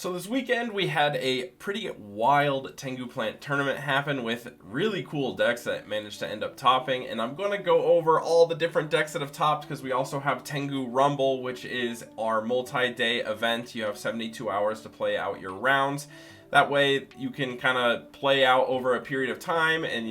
So this weekend we had a pretty wild Tengu plant tournament happen with really cool decks that managed to end up topping, and I'm going to go over all the different decks that have topped because we also have Tengu Rumble, which is our multi-day event. You have 72 hours to play out your rounds. That way you can kind of play out over a period of time and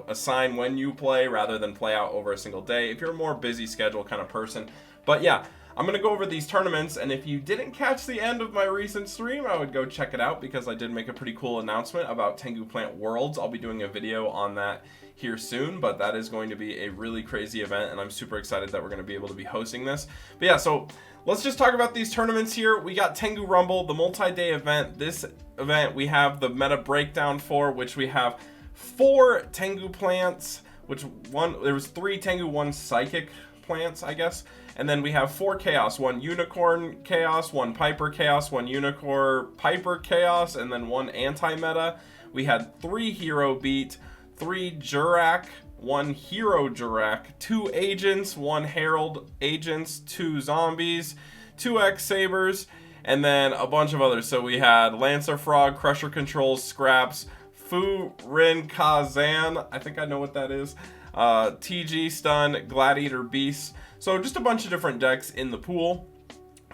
assign when you play rather than play out over a single day if you're a more busy schedule kind of person. But yeah, I'm going to go over these tournaments, and if you didn't catch the end of my recent stream, I would go check it out because I did make a pretty cool announcement about Tengu Plant Worlds. I'll be doing a video on that here soon, but that is going to be a really crazy event, and I'm super excited that we're going to be able to be hosting this. But yeah, so let's just talk about these tournaments here. We got Tengu Rumble, the multi-day event. This event we have the meta breakdown for, which we have 4 Tengu plants, there was 3 Tengu, 1 Psychic plants, I guess. And then we have 4 Chaos, 1 Unicorn Chaos, 1 Piper Chaos, 1 Unicorn Piper Chaos, and then 1 Anti-Meta. We had 3 Hero Beat, 3 Jurak, 1 Hero Jurak, 2 Agents, 1 Herald Agents, 2 Zombies, 2 X-Sabers, and then a bunch of others. So we had Lancer Frog, Crusher Controls, Scraps, Fu Rin Kazan, I think I know what that is, TG Stun, Gladiator Beast. So just a bunch of different decks in the pool,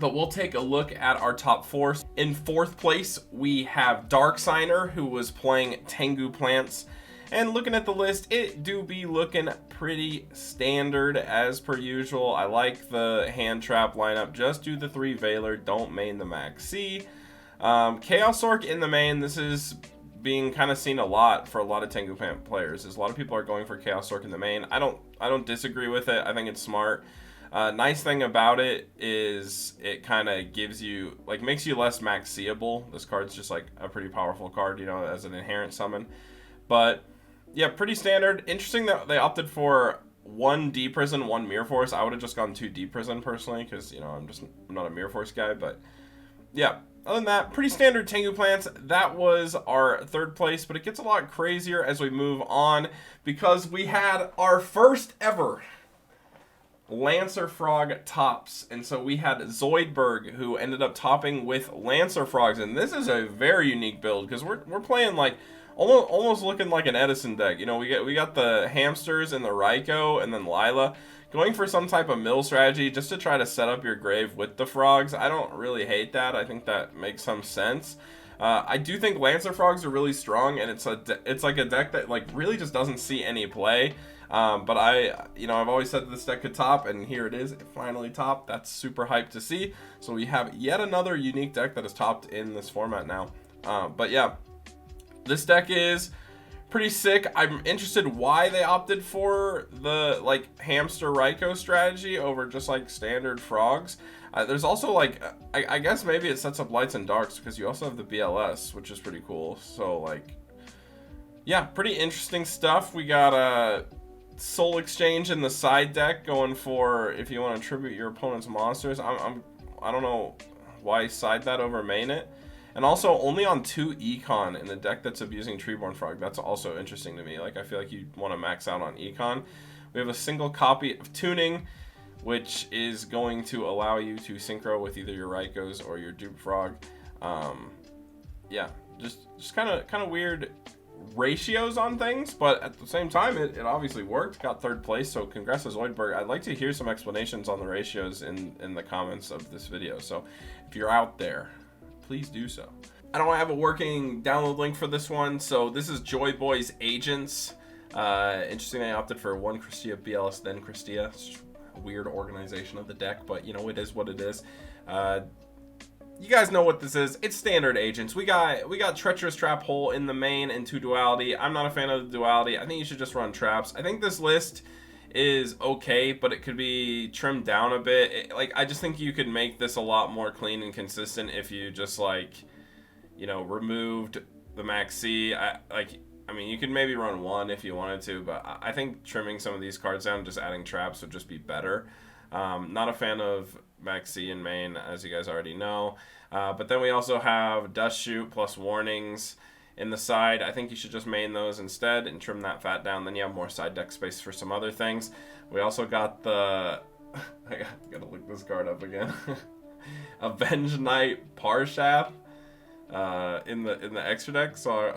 but we'll take a look at our top 4. In 4th place, we have Dark Signer, who was playing Tengu plants. And looking at the list, it do be looking pretty standard as per usual. I like the hand trap lineup. Just do the 3 Veiler, don't main the Max C. Chaos Orc in the main. This is being kind of seen a lot for a lot of Tengu plant players. As a lot of people are going for Chaos Orc in the main. I don't disagree with it. I think it's smart. Nice thing about it is it kind of gives you, makes you less max seeable. This card's just like a pretty powerful card, as an inherent summon. But yeah, pretty standard. Interesting that they opted for 1 D Prison, 1 Mirror Force. I would have just gone 2 D Prison personally because, I'm not a Mirror Force guy. But yeah, other than that, pretty standard Tengu plants. That was our 3rd place, but it gets a lot crazier as we move on because we had our first ever Lancer Frog tops, and so we had Zoidberg, who ended up topping with Lancer Frogs, and this is a very unique build because we're playing like almost looking like an Edison deck. We got the hamsters and the Raikou and then Lila going for some type of mill strategy just to try to set up your grave with the frogs. I don't really hate that. I think that makes some sense. I do think Lancer Frogs are really strong, and it's like a deck that really just doesn't see any play. But I've always said that this deck could top, and here it is. It finally topped. That's super hyped to see. So we have yet another unique deck that is topped in this format now. But yeah, this deck is pretty sick. I'm interested why they opted for the hamster Raikou strategy over just standard frogs. There's also I guess maybe it sets up lights and darks because you also have the BLS, which is pretty cool. So yeah, pretty interesting stuff. We got Soul Exchange in the side deck going for if you want to tribute your opponent's monsters. I don't know why side that over main it. And also only on 2 Econ in the deck that's abusing Treeborn Frog. That's also interesting to me. I feel like you want to max out on Econ. We have a single copy of Tuning, which is going to allow you to synchro with either your Raikous or your Dupe Frog. Yeah, just kind of weird ratios on things, but at the same time it obviously worked. Got 3rd place, so congrats to Zoidberg. I'd like to hear some explanations on the ratios in the comments of this video, so if you're out there, please do so. I don't have a working download link for this one, so this is Joy Boy's Agents. Interesting they opted for 1 Christia BLS then Christia. It's a weird organization of the deck, but it is what it is. You guys know what this is. It's standard Agents. We got Treacherous Trap Hole in the main and 2 Duality. I'm not a fan of the Duality. I think you should just run traps. I think this list is okay, but it could be trimmed down a bit. I just think you could make this a lot more clean and consistent if you just removed the Max C. I mean, you could maybe run 1 if you wanted to, but I think trimming some of these cards down, just adding traps would just be better. Not a fan of Max C in main, as you guys already know. But then we also have Dust Shoot plus Warnings in the side. I think you should just main those instead and trim that fat down. Then you have more side deck space for some other things. We also got the I gotta look this card up again. Avenge Knight Parshath. in the extra deck, so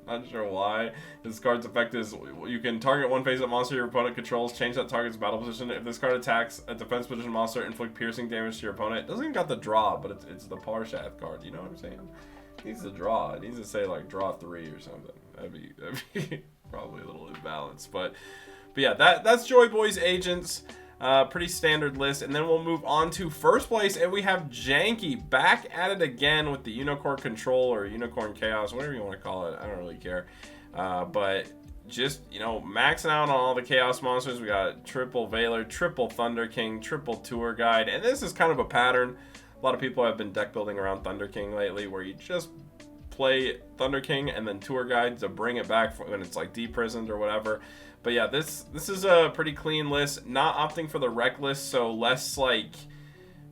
not sure why. This card's effect is you can target one face-up monster your opponent controls, change that target's battle position. If this card attacks a defense position monster, inflict piercing damage to your opponent. It doesn't even got the draw, but it's the Parshath card. You know what I'm saying? It needs to draw. It needs to say like draw 3 or something. That'd be probably a little imbalanced, but yeah, that's Joy Boy's Agents. Pretty standard list, and then we'll move on to first place, and we have Janky back at it again with the Unicorn Control or Unicorn Chaos, whatever you want to call it. I don't really care, but just, you know, maxing out on all the Chaos monsters. We got triple Veiler, triple Thunder King, triple Tour Guide, and this is kind of a pattern. A lot of people have been deck building around Thunder King lately, where you just play Thunder King and then Tour Guide to bring it back when it's like deprisoned or whatever. But yeah, this is a pretty clean list. Not opting for the Wreck list, so less like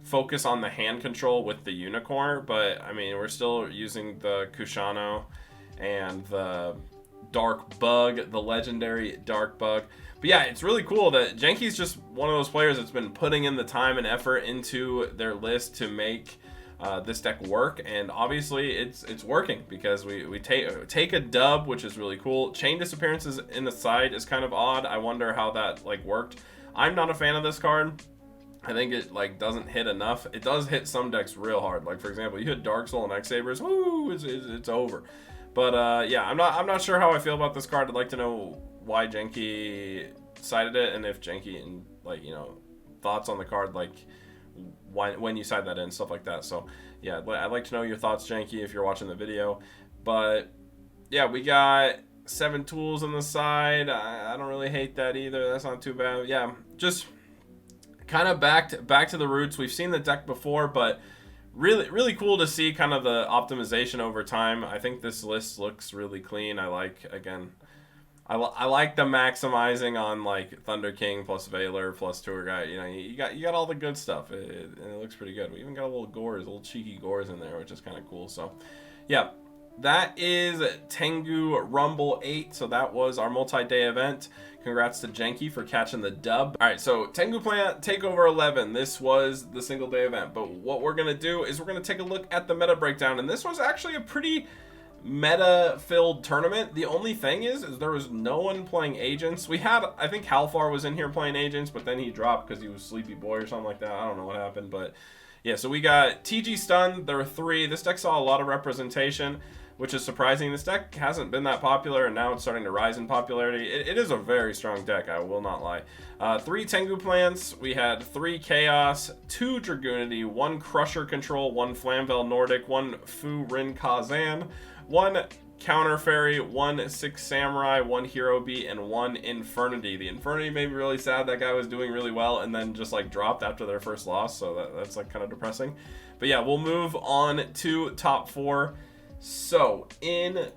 focus on the hand control with the Unicorn. But I mean, we're still using the Kushano and the Dark Bug, the legendary Dark Bug. But yeah, it's really cool that Janky's just one of those players that's been putting in the time and effort into their list to make this deck work, and obviously it's working because we take a dub, which is really cool. Chain Disappearances in the side is kind of odd. I wonder how that like worked. I'm not a fan of this card. I think it like doesn't hit enough. It does hit some decks real hard. Like for example, you hit Dark Soul and X Sabers, woo, it's over. But yeah, I'm not sure how I feel about this card. I'd like to know why Janky sided it, and if Janky and like, you know, thoughts on the card, like when you side that in, stuff like that. So yeah, I'd like to know your thoughts, Janky, if you're watching the video. But yeah, we got 7 tools on the side. I don't really hate that either. That's not too bad. Yeah, just kind of back to the roots. We've seen the deck before, but really cool to see kind of the optimization over time. I think this list looks really clean. I like, again, I like the maximizing on like Thunder King plus Veiler plus Tour Guide. You know, you got all the good stuff, and it looks pretty good. We even got a little cheeky gores in there, which is kind of cool. So yeah, that is Tengu Rumble 8. So that was our multi-day event. Congrats to Janky for catching the dub. All right, so Tengu Plant Takeover 11. This was the single day event, but what we're gonna do is we're gonna take a look at the meta breakdown, and this was actually a pretty meta-filled tournament. The only thing is there was no one playing Agents. We had, I think Halfar was in here playing Agents, but then he dropped because he was Sleepy Boy or something like that. I don't know what happened, but yeah, so we got TG Stun. There were 3. This deck saw a lot of representation, which is surprising. This deck hasn't been that popular, and now it's starting to rise in popularity. It is a very strong deck, I will not lie. 3 Tengu Plants. We had 3 Chaos, 2 Dragunity, 1 Crusher Control, 1 Flamvel Nordic, 1 Fu Rin Kazan, 1 Counter Fairy, 1 6 Samurai, 1 Hero Beat, and 1 Infernity. The Infernity made me really sad. That guy was doing really well and then just like dropped after their first loss, so that's like kind of depressing. But yeah, we'll move on to top 4. So in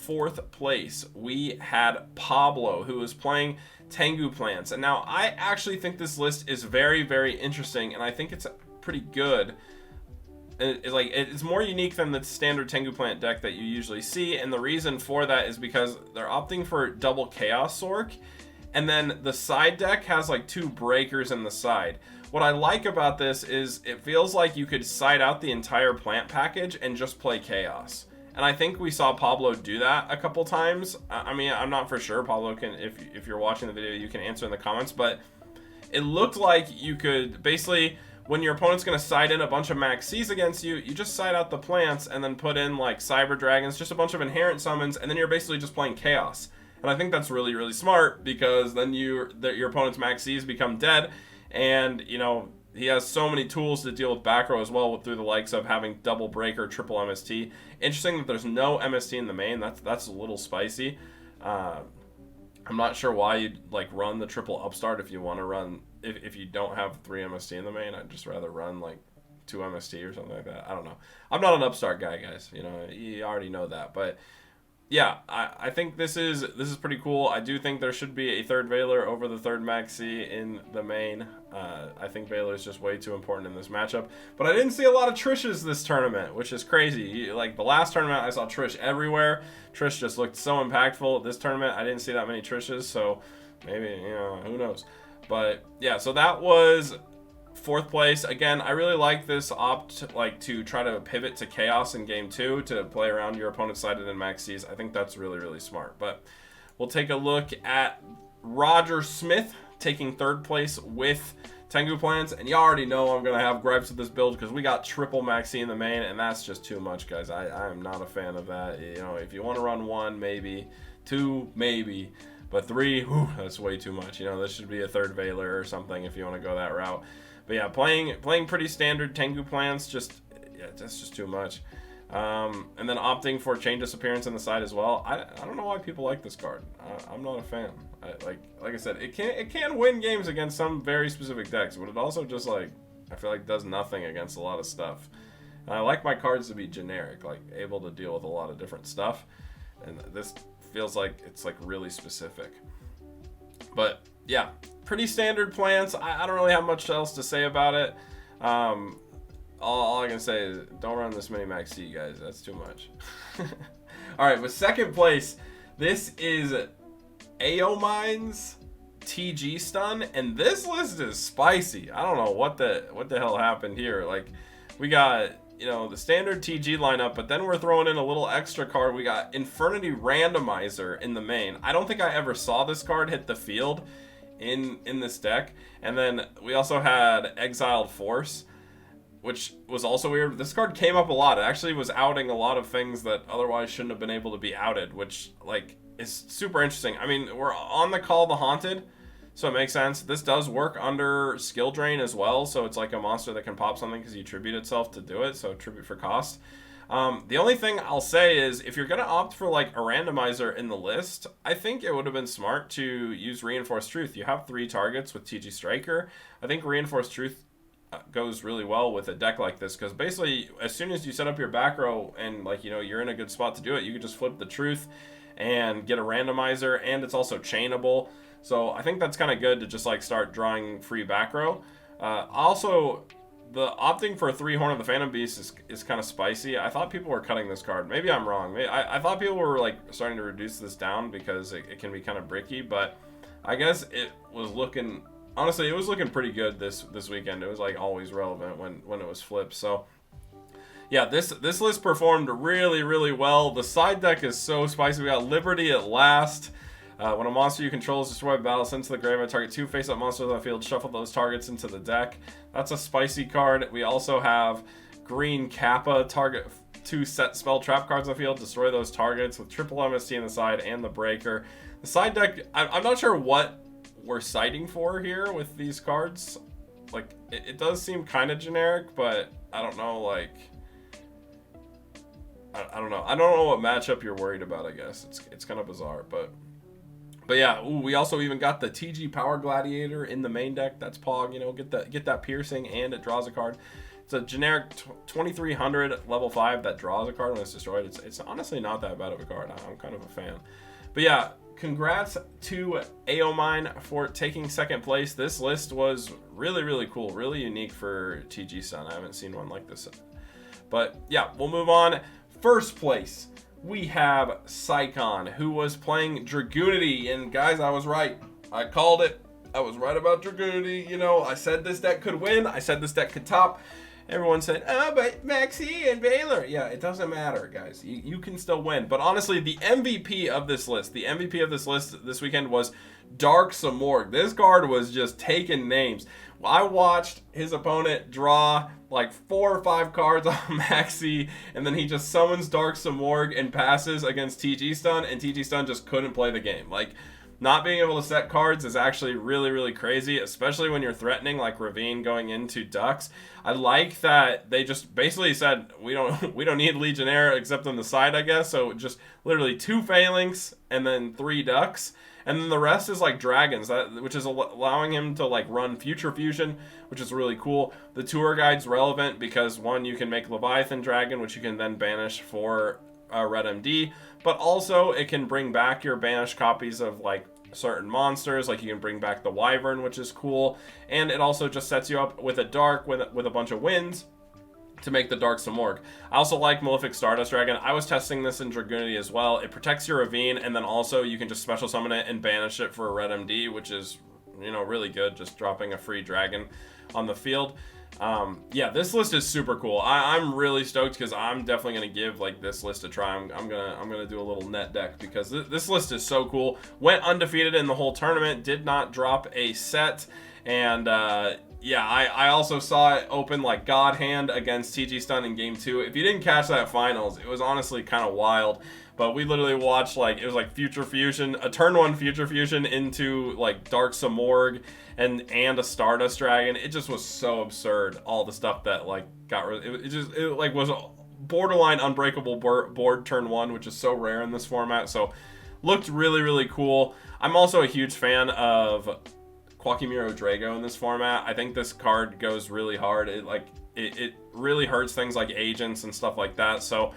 4th place, we had Pablo, who was playing Tengu Plants. And now I actually think this list is very interesting, and I think it's pretty good. It's more unique than the standard Tengu Plant deck that you usually see, and the reason for that is because they're opting for double Chaos Sork, and then the side deck has like 2 breakers in the side. What I like about this is it feels like you could side out the entire plant package and just play Chaos. And I think we saw Pablo do that a couple times. I mean, I'm not for sure. Pablo can, if you're watching the video, you can answer in the comments, but it looked like you could basically, when your opponent's going to side in a bunch of max Cs against you, you just side out the plants and then put in like Cyber Dragons, just a bunch of inherent summons, and then you're basically just playing Chaos. And I think that's really smart, because then your opponent's max Cs become dead, and you know, he has so many tools to deal with back row as well, through the likes of having double breaker, triple MST. Interesting that there's no MST in the main. That's a little spicy. I'm not sure why you'd like run the triple upstart if you want to run, if you don't have 3 MST in the main. I'd just rather run like 2 MST or something like that. I don't know. I'm not an upstart guy, guys. You know, you already know that. But yeah, I think this is pretty cool. I do think there should be a 3rd Veiler over the 3rd Maxi in the main. I think Veiler is just way too important in this matchup. But I didn't see a lot of Trishes this tournament, which is crazy. Like the last tournament, I saw Trish everywhere. Trish just looked so impactful. This tournament, I didn't see that many Trishes, so maybe, you know, who knows. But yeah, so that was fourth place. Again, I really like this opt like to try to pivot to chaos in game 2 to play around your opponent's side and max C's. I think that's really, really smart. But we'll take a look at Roger Smith taking third place with Tengu plans, and you already know I'm gonna have gripes with this build because we got triple maxi in the main, and that's just too much, guys. I am not a fan of that. You know, if you want to run 1, maybe 2, maybe, but 3, whew, that's way too much. You know, this should be a third Veiler or something if you want to go that route. But yeah, playing pretty standard Tengu plans, that's just too much. And then opting for chain disappearance on the side as well. I don't know why people like this card. I'm not a fan. Like I said, it can win games against some very specific decks, but it also just like I feel like does nothing against a lot of stuff. And I like my cards to be generic, like able to deal with a lot of different stuff. And this feels like it's like really specific. But yeah, pretty standard plans. I don't really have much else to say about it. All I can say is don't run this many max C, guys. That's too much. All right, but second place, this is Aomine's TG stun, and this list is spicy. I don't know what the hell happened here. Like, we got, you know, the standard TG lineup, but then we're throwing in a little extra card. We got Infernity Randomizer in the main. I don't think I ever saw this card hit the field in this deck. And then we also had Exiled Force, which was also weird. This card came up a lot. It actually was outing a lot of things that otherwise shouldn't have been able to be outed, which like is super interesting. I mean, we're on the Call of the Haunted, so it makes sense. This does work under Skill Drain as well, so it's like a monster that can pop something because you tribute itself to do it, so tribute for cost. The only thing I'll say is if you're going to opt for like a randomizer in the list, I think it would have been smart to use Reinforced Truth. You have 3 targets with TG Striker. I think Reinforced Truth goes really well with a deck like this because basically as soon as you set up your back row and like, you know, you're in a good spot to do it, you can just flip the Truth and get a randomizer, and it's also chainable. So I think that's kind of good to just like start drawing free back row. Also, the opting for 3 Horn of the Phantom Beast is kind of spicy. I thought people were cutting this card. Maybe I'm wrong. I thought people were like starting to reduce this down because it can be kind of bricky, but I guess it was looking, honestly, it was looking pretty good this weekend. It was like always relevant when it was flipped. So yeah, this list performed really, really well. The side deck is so spicy. We got Liberty at last. When a monster you control is destroyed by battle, send to the graveyard, target 2 face-up monsters on the field, shuffle those targets into the deck. That's a spicy card. We also have Green Kappa, target 2 set spell trap cards on the field, destroy those targets with triple MST on the side and the breaker. The side deck, I'm not sure what we're citing for here with these cards. Like, it does seem kind of generic, but I don't know, like, I don't know. I don't know what matchup you're worried about, I guess. It's kind of bizarre, but yeah, we also even got the TG Power Gladiator in the main deck. That's Pog, you know, get that piercing and it draws a card. It's a generic 2300 level 5 that draws a card when it's destroyed. It's honestly not that bad of a card. I'm kind of a fan. But yeah, congrats to Aomine for taking second place. This list was really, really cool, really unique for TG Sun. I haven't seen one like this. But yeah, we'll move on. First place, we have Psychon, who was playing Dragunity. And guys, I was right. I called it. I was right about Dragunity. You know, I said this deck could win. I said this deck could top. Everyone said, oh, but Maxi and Baylor. Yeah, it doesn't matter, guys. You can still win. But honestly, the MVP of this list, this weekend was Dark Samorg. This card was just taking names. I watched his opponent draw like 4 or 5 cards on Maxi, and then he just summons Dark Samorg and passes against TG Stun, and TG Stun just couldn't play the game. Like, not being able to set cards is actually really, really crazy, especially when you're threatening like Ravine going into Ducks. I like that they just basically said we don't need Legionnaire except on the side, I guess. So just literally 2 Phalanx and then 3 Ducks. And then the rest is like dragons, which is allowing him to like run Future Fusion, which is really cool. The tour guide's relevant because 1, you can make Leviathan Dragon, which you can then banish for Red MD, but also it can bring back your banished copies of like certain monsters, like you can bring back the Wyvern, which is cool, and it also just sets you up with a dark with a bunch of winds to make the Dark Samorg. I also like Malefic Stardust Dragon. I was testing this in Dragunity as well. It protects your Ravine, and then also you can just special summon it and banish it for a Red MD, which is, you know, really good, just dropping a free dragon. on the field. Yeah, this list is super cool. I'm really stoked because I'm definitely gonna give like this list a try. I'm gonna do a little net deck because this list is so cool. Went undefeated in the whole tournament, did not drop a set, and yeah, I also saw it open like God Hand against TG Stun in game 2. If you didn't catch that finals, it was honestly kind of wild. But we literally watched like, it was like Future Fusion, a turn 1 Future Fusion into like Dark Samorg and a Stardust Dragon. It just was so absurd, all the stuff that like got it like was borderline unbreakable board turn 1, which is so rare in this format. So looked really, really cool. I'm also a huge fan of Quackimiro Drago in this format. I think this card goes really hard. It really hurts things like agents and stuff like that. So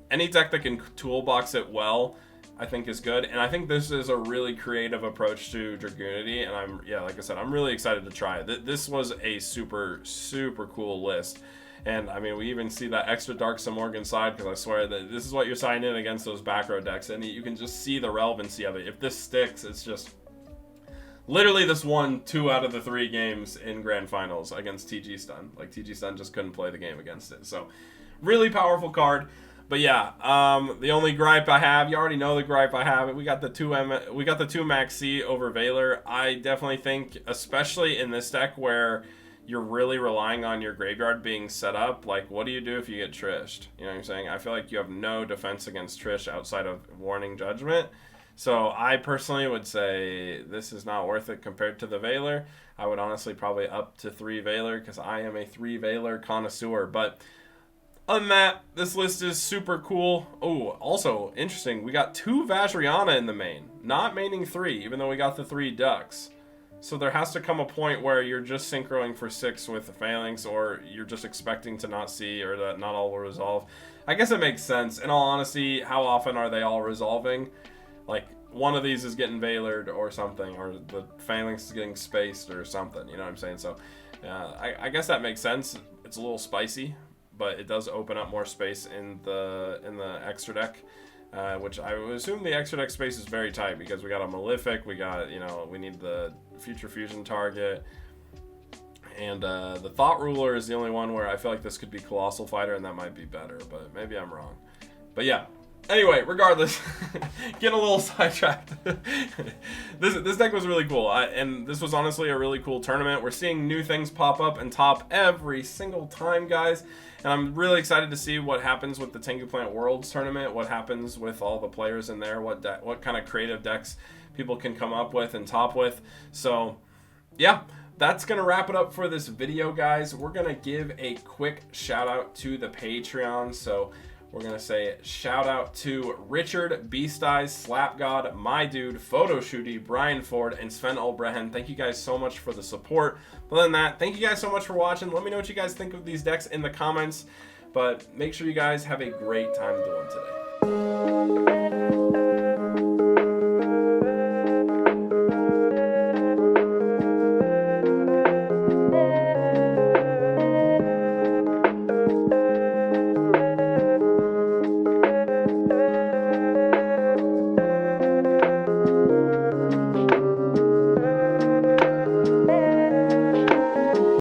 any deck that can toolbox it well, I think is good. And I think this is a really creative approach to Dragunity. And like I said, I'm really excited to try it. This was a super, super cool list. And I mean, we even see that extra Dark Samorg inside, because I swear that this is what you're signing in against those back row decks. And you can just see the relevancy of it. If this sticks, it's just... Literally, this won 2 out of the 3 games in grand finals against TG Stun. Like, TG Stun just couldn't play the game against it. So, really powerful card. But yeah, the only gripe I have, you already know the gripe I have. We got the 2 Max C over Valor. I definitely think, especially in this deck where you're really relying on your graveyard being set up, like, what do you do if you get Trished? You know what I'm saying? I feel like you have no defense against Trish outside of Warning Judgment. So I personally would say this is not worth it compared to the Valor. I would honestly probably up to 3 Valor because I am a 3 Valor connoisseur. But other than that, this list is super cool. Oh, also interesting, we got 2 Vajrayana in the main. Not maining 3, even though we got the 3 Ducks. So there has to come a point where you're just synchroing for 6 with the Phalanx, or you're just expecting to not see, or that not all will resolve. I guess it makes sense. In all honesty, how often are they all resolving? Like, one of these is getting Valored or something, or the Phalanx is getting spaced or something, you know what I'm saying? So, I guess that makes sense. It's a little spicy, but it does open up more space in the extra deck, which I would assume the extra deck space is very tight, because we got a Malefic, we got, we need the Future Fusion target, and the Thought Ruler is the only one where I feel like this could be Colossal Fighter, and that might be better, but maybe I'm wrong. But yeah. Anyway, regardless, getting a little sidetracked. This deck was really cool, and this was honestly a really cool tournament. We're seeing new things pop up and top every single time, guys. And I'm really excited to see what happens with the Tengu Plant Worlds tournament, what happens with all the players in there, what kind of creative decks people can come up with and top with. So, yeah. That's going to wrap it up for this video, guys. We're going to give a quick shout out to the Patreon. So we're going to say shout out to Richard, Beast Eyes, Slap God, My Dude, Photo Shooty, Brian Ford, and Sven Olbrehen. Thank you guys so much for the support. Other than that, thank you guys so much for watching. Let me know what you guys think of these decks in the comments. But make sure you guys have a great time doing today.